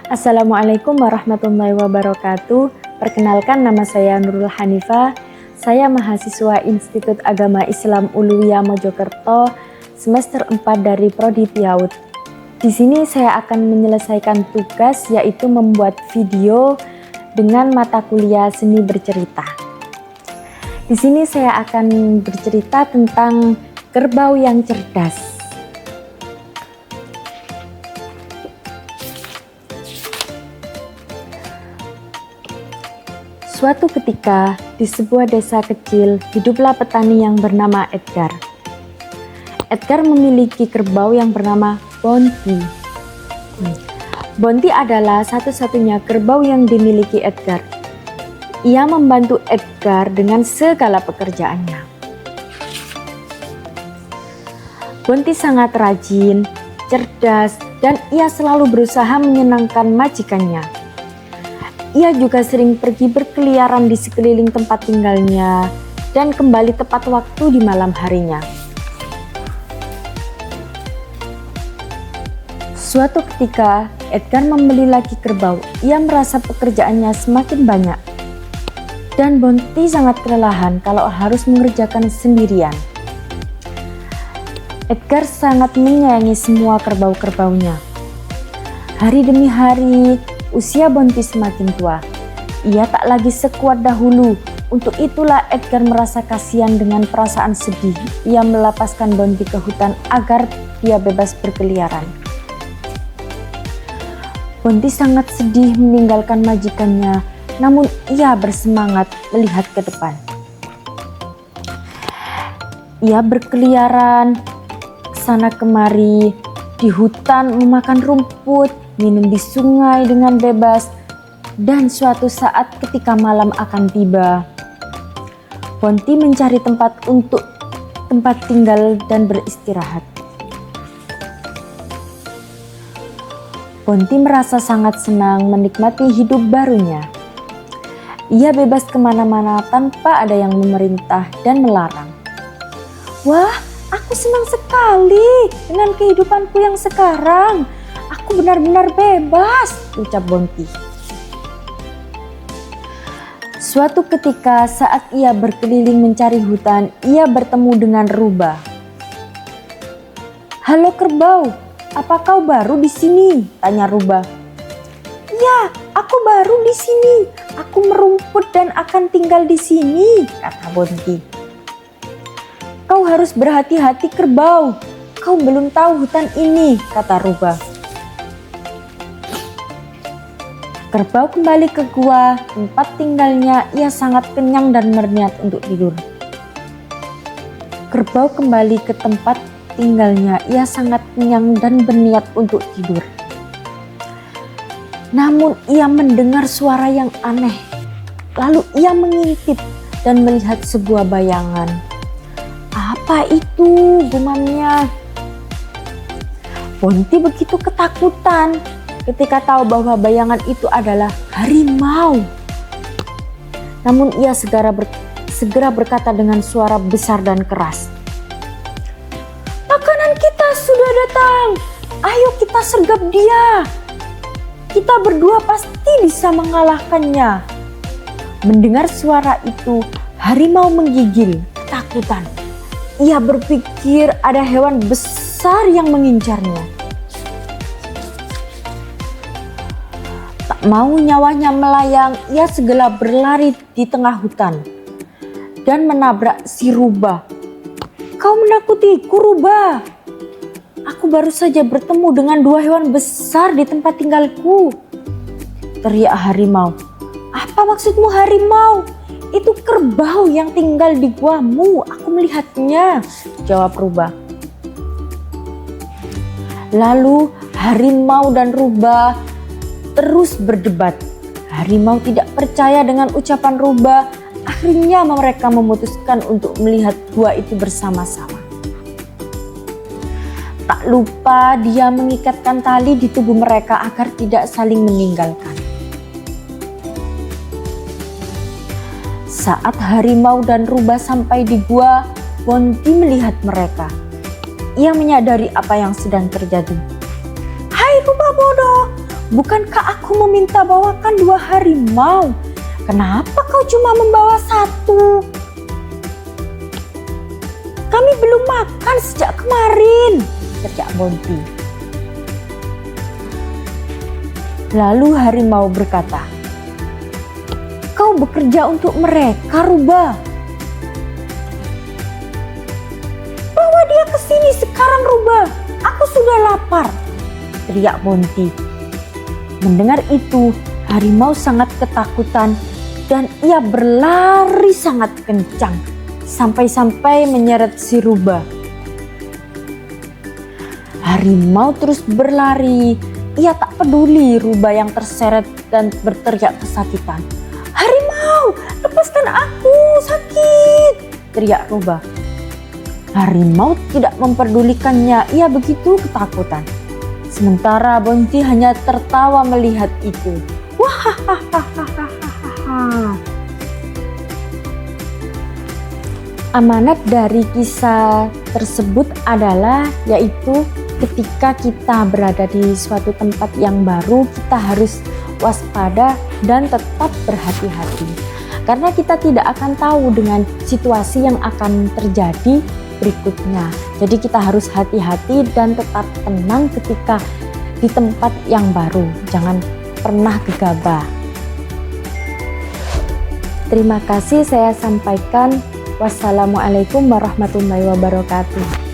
Assalamualaikum warahmatullahi wabarakatuh. Perkenalkan, nama saya Nurul Hanifah. Saya mahasiswa Institut Agama Islam Uluwiyah Mojokerto, semester 4 dari Prodi PIAUD. Di sini saya akan menyelesaikan tugas, yaitu membuat video dengan mata kuliah seni bercerita. Di sini saya akan bercerita tentang kerbau yang cerdas. Suatu ketika, di sebuah desa kecil, hiduplah petani yang bernama Edgar. Edgar memiliki kerbau yang bernama Bonti. Bonti adalah satu-satunya kerbau yang dimiliki Edgar. Ia membantu Edgar dengan segala pekerjaannya. Bonti sangat rajin, cerdas, dan ia selalu berusaha menyenangkan majikannya. Ia juga sering pergi berkeliaran di sekeliling tempat tinggalnya dan kembali tepat waktu di malam harinya. Suatu ketika, Edgar membeli lagi kerbau. Ia merasa pekerjaannya semakin banyak, dan Bonti sangat kelelahan kalau harus mengerjakan sendirian. Edgar sangat menyayangi semua kerbau-kerbaunya. Hari demi hari, usia Bonti semakin tua. Ia tak lagi sekuat dahulu. Untuk itulah Edgar merasa kasihan dengan perasaan sedih. Ia melepaskan Bonti ke hutan agar dia bebas berkeliaran. Bonti sangat sedih meninggalkan majikannya, namun ia bersemangat melihat ke depan. Ia berkeliaran ke sana kemari di hutan, memakan rumput, minum di sungai dengan bebas, dan suatu saat ketika malam akan tiba, Bonti mencari tempat tinggal dan beristirahat. Bonti merasa sangat senang menikmati hidup barunya. Ia bebas kemana-mana tanpa ada yang memerintah dan melarang. Wah, aku senang sekali dengan kehidupanku yang sekarang. Aku benar-benar bebas, ucap Bonti. Suatu ketika saat ia berkeliling mencari hutan, ia bertemu dengan rubah. Halo kerbau, apa kau baru di sini? Tanya rubah. Ya, aku baru di sini. Aku merumput dan akan tinggal di sini, kata Bonti. Kau harus berhati-hati kerbau. Kau belum tahu hutan ini, kata rubah. Kerbau kembali ke gua, tempat tinggalnya. Ia sangat kenyang dan berniat untuk tidur. Kerbau kembali ke tempat tinggalnya. Ia sangat kenyang dan berniat untuk tidur. Namun ia mendengar suara yang aneh. Lalu ia mengintip dan melihat sebuah bayangan. Apa itu? Gumamnya. Bonti begitu ketakutan ketika tahu bahwa bayangan itu adalah harimau. Namun ia segera berkata dengan suara besar dan keras. Makanan kita sudah datang. Ayo kita sergap dia. Kita berdua pasti bisa mengalahkannya. Mendengar suara itu, harimau menggigil ketakutan. Ia berpikir ada hewan besar yang mengincarnya. Tak mau nyawanya melayang, ia segera berlari di tengah hutan dan menabrak si rubah. Kau menakutiku, rubah. Aku baru saja bertemu dengan dua hewan besar di tempat tinggalku, teriak harimau. Apa maksudmu harimau? Itu kerbau yang tinggal di guamu. Aku melihatnya, jawab rubah. Lalu harimau dan rubah terus berdebat. Harimau tidak percaya dengan ucapan rubah. Akhirnya mereka memutuskan untuk melihat gua itu bersama-sama. Tak lupa dia mengikatkan tali di tubuh mereka agar tidak saling meninggalkan. Saat harimau dan rubah sampai di gua, Bonti melihat mereka. Ia menyadari apa yang sedang terjadi. Hai rubah bodoh, bukankah aku meminta bawakan 2 harimau? Kenapa kau cuma membawa 1? Kami belum makan sejak kemarin, teriak Bonti. Lalu harimau berkata, kau bekerja untuk mereka, Rubah. Bawa dia ke sini sekarang, Rubah. Aku sudah lapar, teriak Bonti. Mendengar itu, harimau sangat ketakutan dan ia berlari sangat kencang sampai-sampai menyeret si Rubah. Harimau terus berlari. Ia tak peduli Rubah yang terseret dan berteriak kesakitan. Harimau, lepaskan aku, sakit, teriak Rubah. Harimau tidak memperdulikannya, ia begitu ketakutan. Sementara Bonti hanya tertawa melihat itu. Wahahaha. Amanat dari kisah tersebut adalah yaitu ketika kita berada di suatu tempat yang baru, kita harus waspada dan tetap berhati-hati. Karena kita tidak akan tahu dengan situasi yang akan terjadi berikutnya. Jadi kita harus hati-hati dan tetap tenang ketika di tempat yang baru. Jangan pernah gegabah. Terima kasih saya sampaikan. Wassalamualaikum warahmatullahi wabarakatuh.